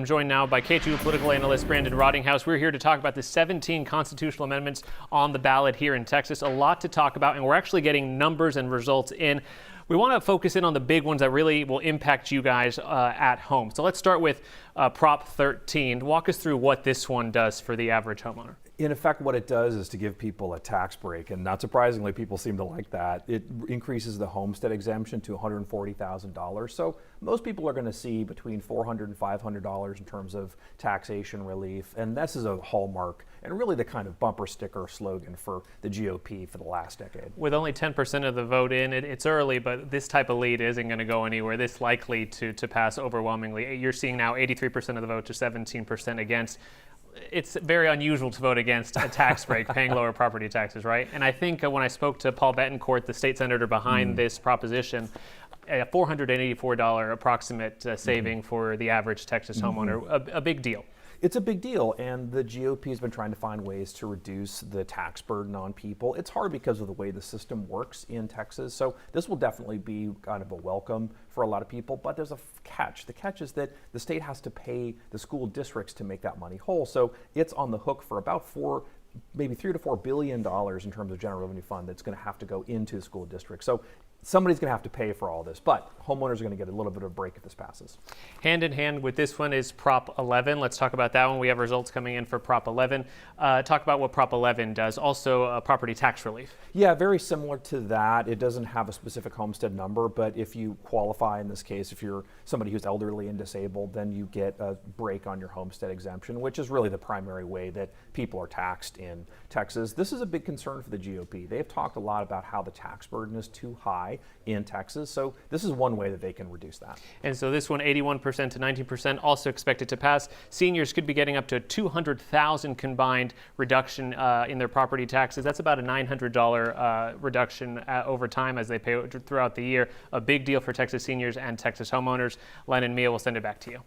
I'm joined now by KHOU political analyst Brandon Rottinghouse. We're here to talk about the 17 constitutional amendments on the ballot here in Texas. A lot to talk about, and we're actually getting numbers and results in. We want to focus in on the big ones that really will impact you guys at home. So let's start with Prop 13. Walk us through what this one does for the average homeowner. In effect, what it does is to give people a tax break, and not surprisingly, people seem to like that. It increases the homestead exemption to $140,000. So most people are going to see between $400 and $500 in terms of taxation relief, and this is a hallmark and really the kind of bumper sticker slogan for the GOP for the last decade. With only 10% of the vote in, it's early, but this type of lead isn't going to go anywhere. This likely to pass overwhelmingly. You're seeing now 83% of the vote to 17% against. It's very unusual to vote against a tax break, paying lower property taxes, right? And I think when I spoke to Paul Betancourt, the state senator behind this proposition, a $484 approximate saving for the average Texas homeowner, a big deal. It's a big deal, and the GOP has been trying to find ways to reduce the tax burden on people. It's hard because of the way the system works in Texas, so this will definitely be kind of a welcome for a lot of people, but there's a catch. The catch is that the state has to pay the school districts to make that money whole, so it's on the hook for about maybe $3 to $4 billion in terms of general revenue fund that's going to have to go into the school district. So somebody's going to have to pay for all this, but homeowners are going to get a little bit of a break if this passes. Hand in hand with this one is Prop 11. Let's talk about that one. We have results coming in for Prop 11. Talk about what Prop 11 does. Also, property tax relief. Yeah, very similar to that. It doesn't have a specific homestead number, but if you qualify in this case, if you're somebody who's elderly and disabled, then you get a break on your homestead exemption, which is really the primary way that people are taxed in Texas. This is a big concern for the GOP. They've talked a lot about how the tax burden is too high in Texas, so this is one way that they can reduce that. And so this one, 81% to 19%, also expected to pass. Seniors could be getting up to a $200,000 combined reduction in their property taxes. That's about a $900 reduction over time as they pay throughout the year. A big deal for Texas seniors and Texas homeowners. Len and Mia, will send it back to you.